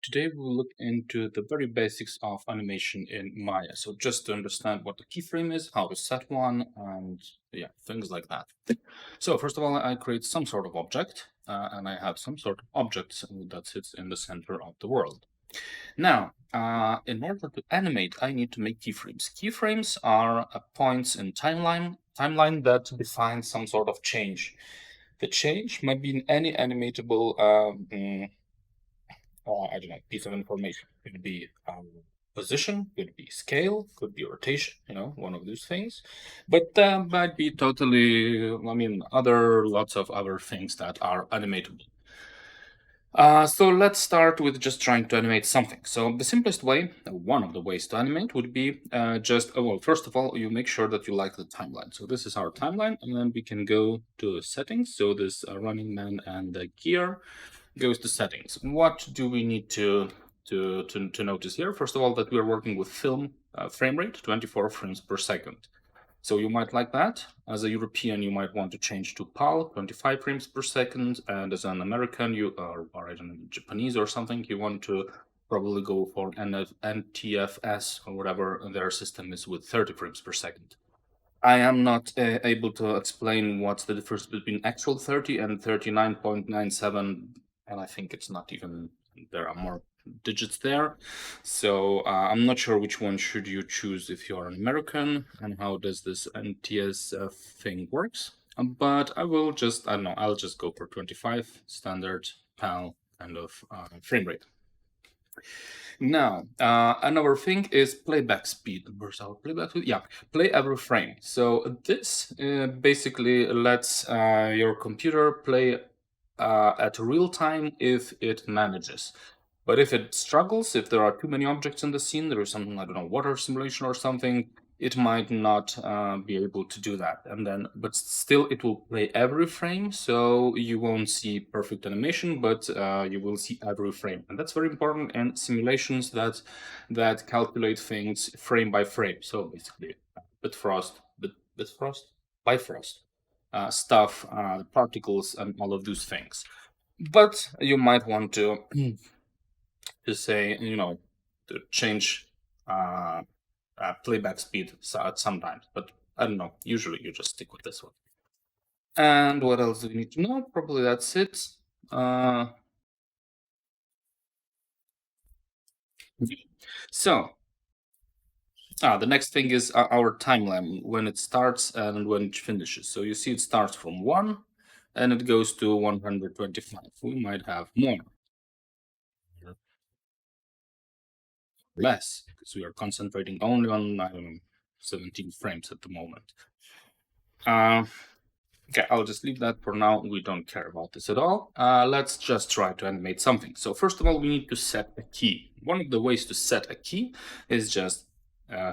Today we'll look into the very basics of animation in Maya. So just to understand what the keyframe is, how to set one, and yeah, things like that. So first of all, I create some sort of object, and I have some sort of object that sits in the center of the world. Now, in order to animate, I need to make keyframes. Keyframes are points in timeline that define some sort of change. The change might be in any animatable I don't know, piece of information. Could be position, could be scale, could be rotation, one of those things. But might be totally, other lots of other things that are animatable. So let's start with just trying to animate something. So the simplest way, one of the ways to animate would be well, first of all, you make sure that you like the timeline. So this is our timeline, and then we can go to settings. So this running man and the gear goes to settings. What do we need to notice here? First of all, that we're working with film frame rate, 24 frames per second. So you might like that. As a European, you might want to change to PAL, 25 frames per second. And as an American, or I don't know, Japanese or something, you want to probably go for NTFS or whatever their system is with 30 frames per second. I am not able to explain what's the difference between actual 30 and 39.97, and I think it's not even, there are more digits there. So I'm not sure which one should you choose if you're an American, and how does this NTS thing works. But I will just, I don't know, I'll just go for 25 standard PAL kind of frame rate. Now, another thing is playback speed. Where's our playback speed? Yeah, play every frame. So this basically lets your computer play at real time if it manages. But if it struggles, if there are too many objects in the scene, there is some, I don't know, water simulation or something, it might not be able to do that. And then, but still it will play every frame. So you won't see perfect animation, but you will see every frame. And that's very important in simulations that calculate things frame by frame. So basically Bifrost, Bifrost, stuff, particles, and all of those things. But you might want to say, to change playback speed sometimes, but I don't know. Usually you just stick with this one. And what else do we need to know? Probably that's it. So the next thing is our timeline, when it starts and when it finishes. So you see it starts from 1 and it goes to 125. We might have more. Less, because we are concentrating only on, I don't know, 17 frames at the moment. Okay, I'll just leave that for now. We don't care about this at all. Let's just try to animate something. So first of all, we need to set a key. One of the ways to set a key is just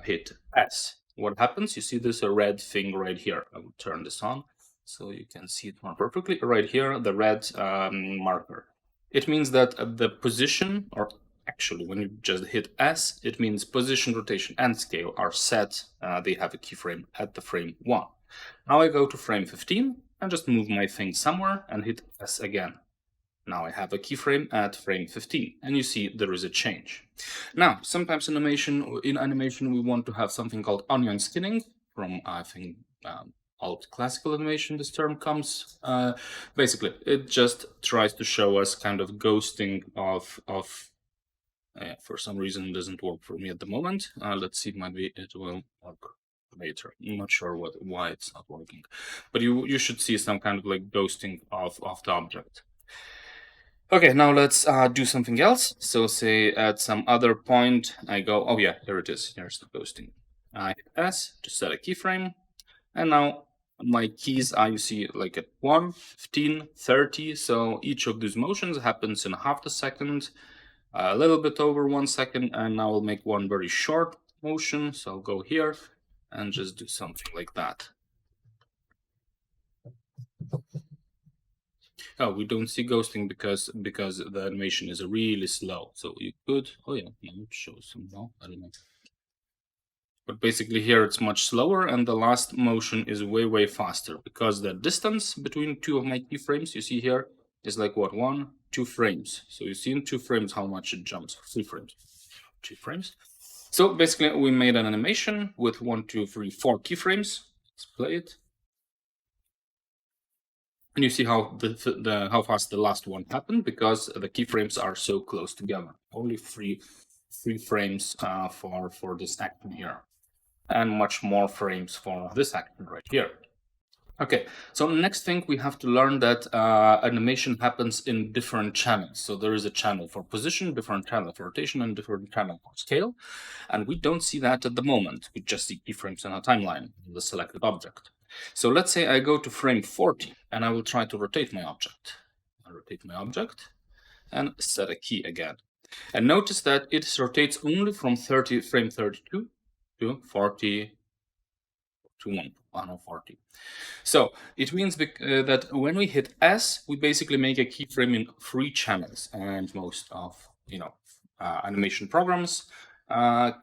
hit S. What happens? You see this red thing right here. I will turn this on so you can see it more perfectly. Right here, the red marker. It means that the position, or actually when you just hit S, it means position, rotation, and scale are set. They have a keyframe at the frame 1. Now I go to frame 15 and just move my thing somewhere and hit S again. Now I have a keyframe at frame 15, and you see there is a change. Now, sometimes in animation we want to have something called onion skinning from, I think, alt classical animation, this term comes. Basically, it just tries to show us kind of ghosting of for some reason it doesn't work for me at the moment. Let's see, maybe it will work later. I'm not sure why it's not working, but you should see some kind of like ghosting of the object. Okay, now let's do something else. So say at some other point I go, oh yeah, here it is. Here's the ghosting. I hit S to set a keyframe, and now my keys are, you see, like at 1, 15, 30. So each of these motions happens in half a second, a little bit over 1 second, and now I'll make one very short motion. So I'll go here and just do something like that. Oh, we don't see ghosting because the animation is really slow. So you could, oh yeah, now it shows some now, I don't know. But basically here it's much slower, and the last motion is way faster because the distance between two of my keyframes, you see here, is like what, 1, 2 frames. So you see in 2 frames how much it jumps. 3 frames. 2 frames. So basically, we made an animation with 1, 2, 3, 4 keyframes. Let's play it. And you see how how fast the last one happened, because the keyframes are so close together. Only three frames for this action here, and much more frames for this action right here. Okay, so next thing we have to learn that animation happens in different channels. So there is a channel for position, different channel for rotation, and different channel for scale. And we don't see that at the moment. We just see keyframes in a timeline, in the selected object. So let's say I go to frame 40 and I will try to rotate my object. I rotate my object and set a key again. And notice that it rotates only from frame 32 to 40 to 140. So it means that when we hit S, we basically make a keyframe in 3 channels, and most of animation programs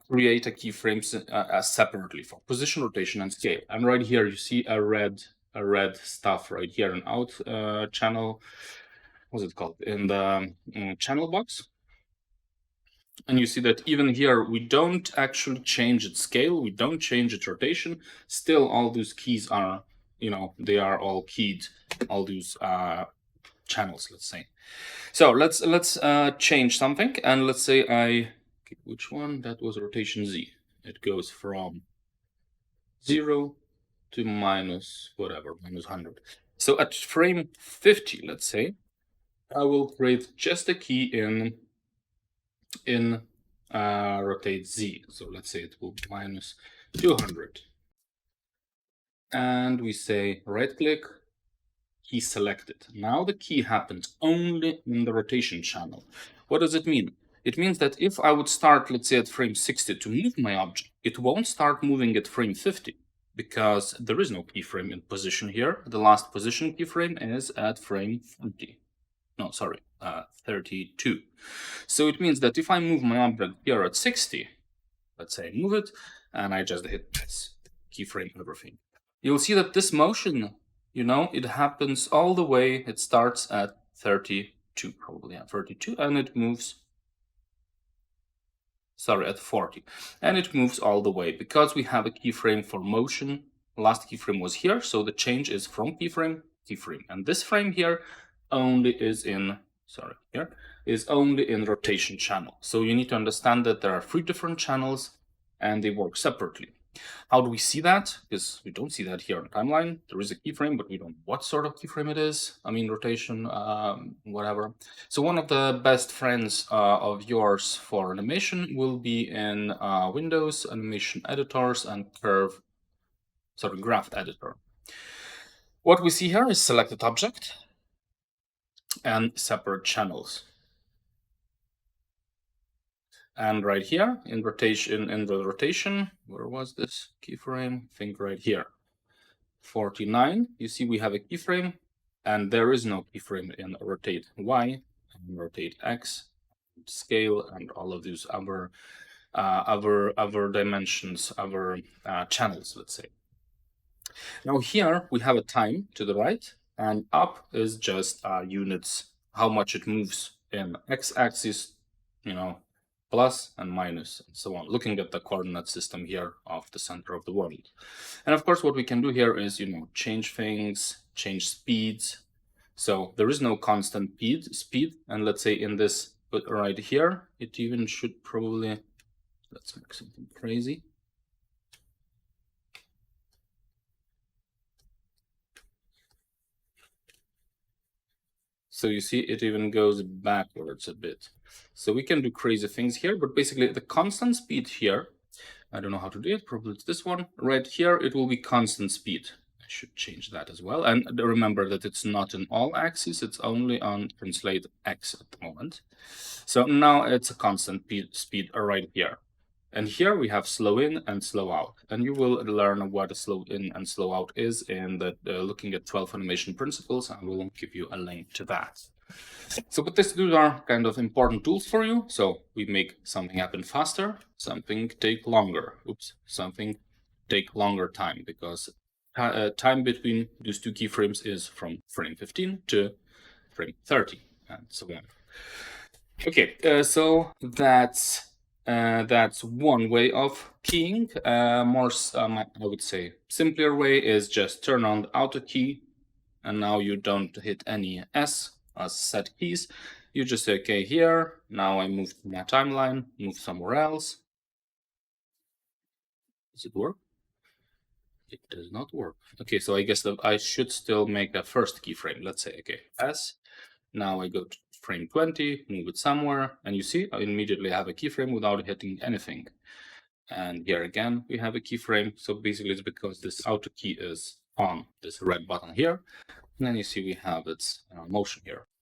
create a keyframes separately for position, rotation, and scale. And right here you see a red stuff right here, an out channel. What's it called? In the channel box. And you see that even here, we don't actually change its scale, we don't change its rotation. Still, all those keys are, they are all keyed, all those channels, let's say. So let's change something, and let's say which one? That was rotation Z. It goes from 0 to minus whatever, minus 100. So at frame 50, let's say, I will create just a key in rotate Z. So let's say it will be minus 200. And we say right click, key selected. Now the key happens only in the rotation channel. What does it mean? It means that if I would start, let's say, at frame 60 to move my object, it won't start moving at frame 50, because there is no keyframe in position here. The last position keyframe is at frame 40. No, sorry, 32. So it means that if I move my object here at 60, let's say move it, and I just hit this, keyframe everything, you'll see that this motion, it happens all the way. It starts at 32, probably at 32, and it moves, sorry, at 40. And it moves all the way, because we have a keyframe for motion. Last keyframe was here, so the change is from keyframe, keyframe. And this frame here only is in, only in rotation channel. So you need to understand that there are 3 different channels and they work separately. How do we see that? Because we don't see that here on timeline. There is a keyframe, but we don't know what sort of keyframe it is. I mean, rotation, whatever. So one of the best friends of yours for animation will be in Windows, animation editors, and graph editor. What we see here is selected object and separate channels. And right here in the rotation, where was this keyframe? I think right here, 49. You see we have a keyframe, and there is no keyframe in rotate Y, and rotate X, scale, and all of these other dimensions, other channels, let's say. Now here we have a time to the right, and up is just units, how much it moves in x-axis, plus and minus, and so on, looking at the coordinate system here of the center of the world. And of course, what we can do here is, change things, change speeds. So there is no constant speed. And let's say in this, but right here, it even should probably, let's make something crazy. So you see, it even goes backwards a bit. So we can do crazy things here, but basically the constant speed here, I don't know how to do it, probably it's this one. Right here, it will be constant speed. I should change that as well. And remember that it's not in all axes, it's only on translate X at the moment. So now it's a constant speed right here. And here we have slow in and slow out. And you will learn what a slow in and slow out is in the looking at 12 animation principles. I will give you a link to that. So, but these are kind of important tools for you. So we make something happen faster, something take longer. Something take longer time, because time between these 2 keyframes is from frame 15 to frame 30. and so on. Okay, so that's one way of keying. I would say simpler way is just turn on the auto key, and now you don't hit any S as set keys. You just say, okay, here, now I move my timeline, move somewhere else. Does it work? It does not work. Okay, so I guess that I should still make a first keyframe. Let's say, okay, S. Now I go to frame 20, move it somewhere, and you see I immediately have a keyframe without hitting anything. And here again, we have a keyframe. So basically it's because this auto key is on this red button here. And then you see we have its motion here.